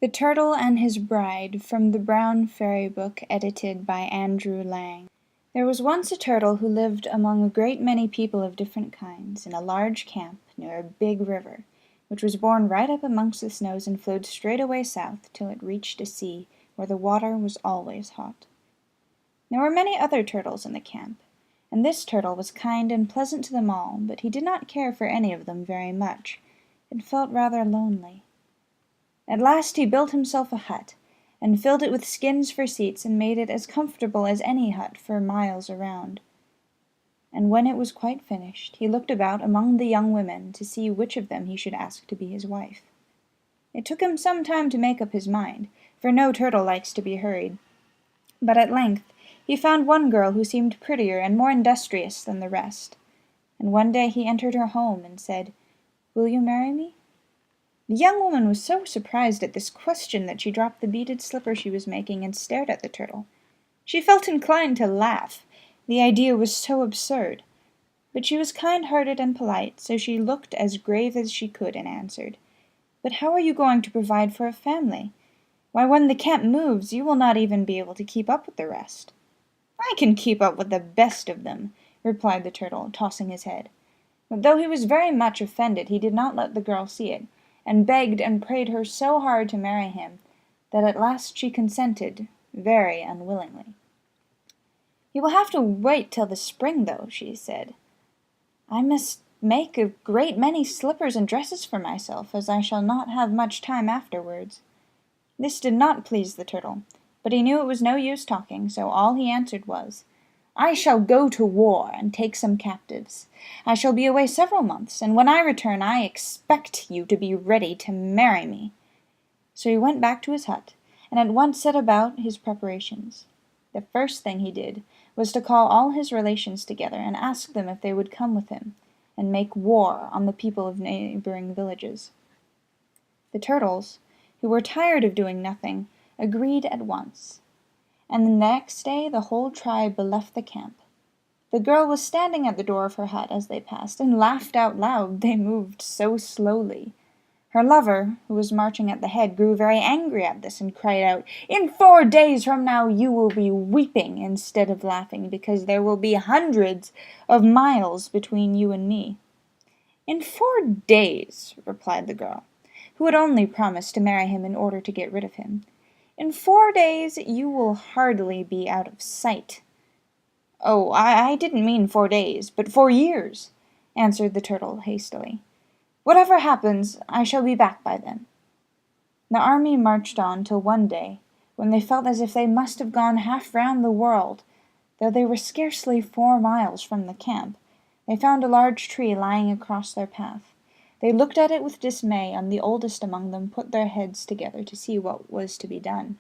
The Turtle and His Bride, from the Brown Fairy Book, edited by Andrew Lang. There was once a turtle who lived among a great many people of different kinds, in a large camp near a big river, which was borne right up amongst the snows and flowed straight away south till it reached a sea where the water was always hot. There were many other turtles in the camp, and this turtle was kind and pleasant to them all, but he did not care for any of them very much, and felt rather lonely. At last he built himself a hut, and filled it with skins for seats, and made it as comfortable as any hut for miles around. And when it was quite finished, he looked about among the young women to see which of them he should ask to be his wife. It took him some time to make up his mind, for no turtle likes to be hurried. But at length he found one girl who seemed prettier and more industrious than the rest, and one day he entered her home and said, "Will you marry me?" The young woman was so surprised at this question that she dropped the beaded slipper she was making and stared at the turtle. She felt inclined to laugh, the idea was so absurd. But she was kind-hearted and polite, so she looked as grave as she could and answered, "But how are you going to provide for a family? Why, when the camp moves, you will not even be able to keep up with the rest." "I can keep up with the best of them," replied the turtle, tossing his head. But though he was very much offended, he did not let the girl see it, and begged and prayed her so hard to marry him, that at last she consented, very unwillingly. "You will have to wait till the spring, though," she said. "I must make a great many slippers and dresses for myself, as I shall not have much time afterwards." This did not please the turtle, but he knew it was no use talking, so all he answered was, "I shall go to war and take some captives. I shall be away several months, and when I return I expect you to be ready to marry me." So he went back to his hut, and at once set about his preparations. The first thing he did was to call all his relations together and ask them if they would come with him, and make war on the people of neighboring villages. The turtles, who were tired of doing nothing, agreed at once, and the next day the whole tribe left the camp. The girl was standing at the door of her hut as they passed, and laughed out loud, they moved so slowly. Her lover, who was marching at the head, grew very angry at this, and cried out, "In 4 days from now you will be weeping instead of laughing, because there will be hundreds of miles between you and me." "In 4 days," replied the girl, who had only promised to marry him in order to get rid of him. "In 4 days you will hardly be out of sight." "Oh, I didn't mean 4 days, but 4 years," answered the turtle hastily. "Whatever happens, I shall be back by then." The army marched on till one day, when they felt as if they must have gone half round the world. Though they were scarcely 4 miles from the camp, they found a large tree lying across their path. They looked at it with dismay, and the oldest among them put their heads together to see what was to be done.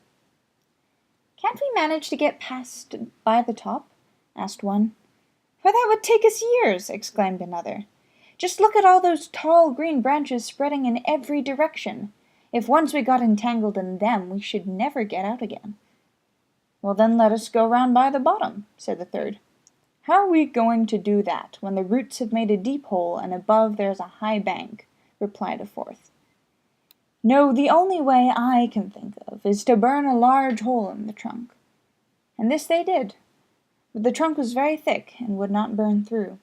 "Can't we manage to get past by the top?" asked one. "Why, that would take us years!" exclaimed another. "Just look at all those tall green branches spreading in every direction. If once we got entangled in them, we should never get out again." "Well, then let us go round by the bottom," said the third. "How are we going to do that, when the roots have made a deep hole, and above there is a high bank?" replied a fourth. "No, the only way I can think of is to burn a large hole in the trunk." And this they did, but the trunk was very thick, and would not burn through.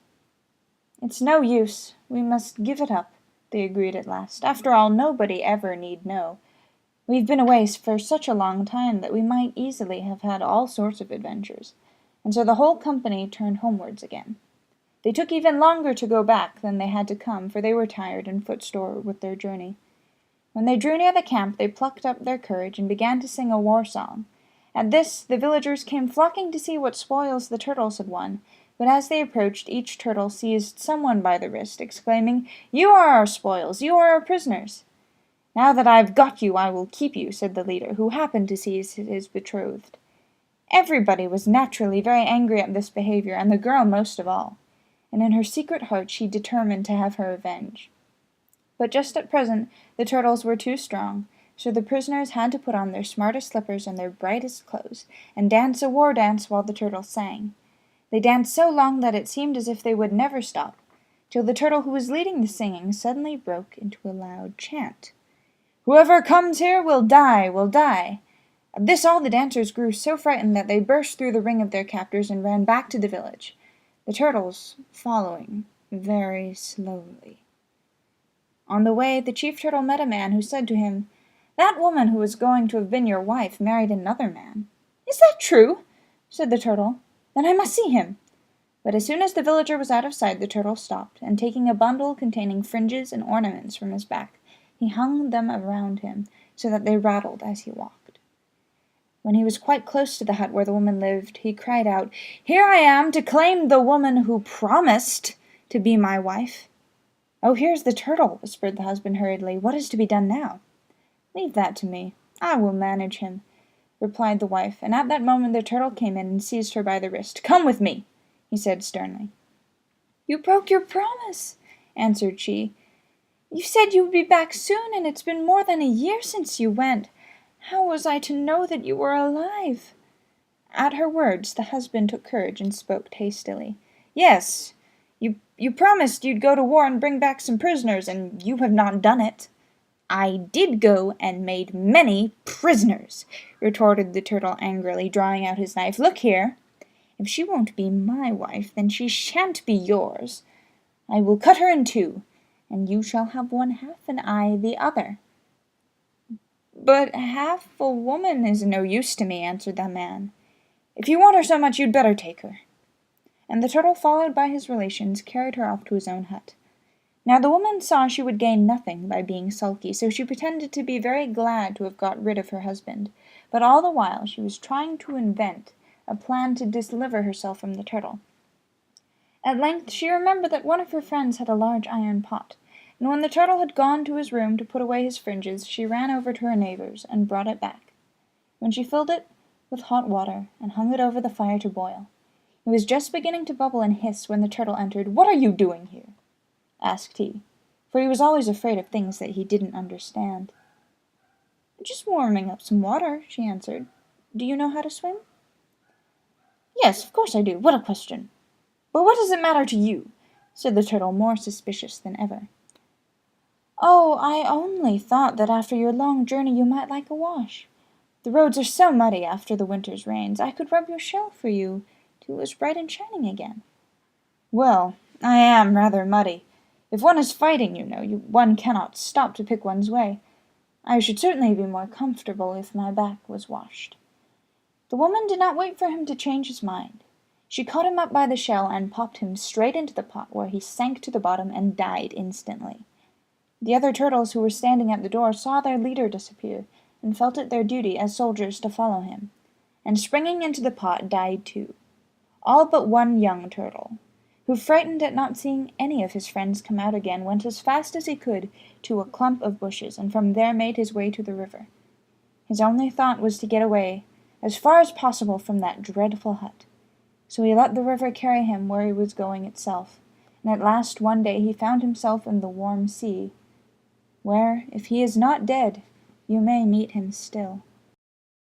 "It's no use, we must give it up," they agreed at last. "After all, nobody ever need know. We've been away for such a long time that we might easily have had all sorts of adventures." And so the whole company turned homewards again. They took even longer to go back than they had to come, for they were tired and footsore with their journey. When they drew near the camp, they plucked up their courage and began to sing a war song. At this the villagers came flocking to see what spoils the turtles had won, but as they approached, each turtle seized someone by the wrist, exclaiming, "You are our spoils! You are our prisoners!" "Now that I've got you, I will keep you," said the leader, who happened to seize his betrothed. Everybody was naturally very angry at this behavior, and the girl most of all, and in her secret heart she determined to have her revenge. But just at present the turtles were too strong, so the prisoners had to put on their smartest slippers and their brightest clothes, and dance a war dance while the turtles sang. They danced so long that it seemed as if they would never stop, till the turtle who was leading the singing suddenly broke into a loud chant. "Whoever comes here will die, will die!" At this all the dancers grew so frightened that they burst through the ring of their captors and ran back to the village, the turtles following very slowly. On the way, the chief turtle met a man who said to him, "That woman who was going to have been your wife married another man." "Is that true?" said the turtle. "Then I must see him." But as soon as the villager was out of sight, the turtle stopped, and taking a bundle containing fringes and ornaments from his back, he hung them around him, so that they rattled as he walked. When he was quite close to the hut where the woman lived, he cried out, "Here I am to claim the woman who promised to be my wife." "Oh, here's the turtle," whispered the husband hurriedly. "What is to be done now?" "Leave that to me. I will manage him," replied the wife, and at that moment the turtle came in and seized her by the wrist. "Come with me," he said sternly. "You broke your promise," answered she. "You said you would be back soon, and it's been more than a year since you went. How was I to know that you were alive?" At her words the husband took courage and spoke hastily. "Yes, you promised you'd go to war and bring back some prisoners, and you have not done it." "I did go and made many prisoners," retorted the turtle angrily, drawing out his knife. "Look here. If she won't be my wife, then she shan't be yours. I will cut her in two, and you shall have one half and I the other." "But half a woman is no use to me," answered the man. "If you want her so much, you'd better take her." And the turtle, followed by his relations, carried her off to his own hut. Now the woman saw she would gain nothing by being sulky, so she pretended to be very glad to have got rid of her husband, but all the while she was trying to invent a plan to deliver herself from the turtle. At length she remembered that one of her friends had a large iron pot, and when the turtle had gone to his room to put away his fringes, she ran over to her neighbour's and brought it back. When she filled it with hot water and hung it over the fire to boil, it was just beginning to bubble and hiss when the turtle entered. "What are you doing here?" asked he, for he was always afraid of things that he didn't understand. "Just warming up some water," she answered. "Do you know how to swim?" "Yes, of course I do. What a question! But what does it matter to you?" said the turtle, more suspicious than ever. "Oh, I only thought that after your long journey you might like a wash. The roads are so muddy after the winter's rains. I could rub your shell for you till it was bright and shining again." "Well, I am rather muddy. If one is fighting, one cannot stop to pick one's way. I should certainly be more comfortable if my back was washed." The woman did not wait for him to change his mind. She caught him up by the shell and popped him straight into the pot, where he sank to the bottom and died instantly. The other turtles who were standing at the door saw their leader disappear, and felt it their duty as soldiers to follow him, and springing into the pot died too, all but one young turtle, who, frightened at not seeing any of his friends come out again, went as fast as he could to a clump of bushes, and from there made his way to the river. His only thought was to get away as far as possible from that dreadful hut. So he let the river carry him where he was going itself, and at last one day he found himself in the warm sea, where, if he is not dead, you may meet him still.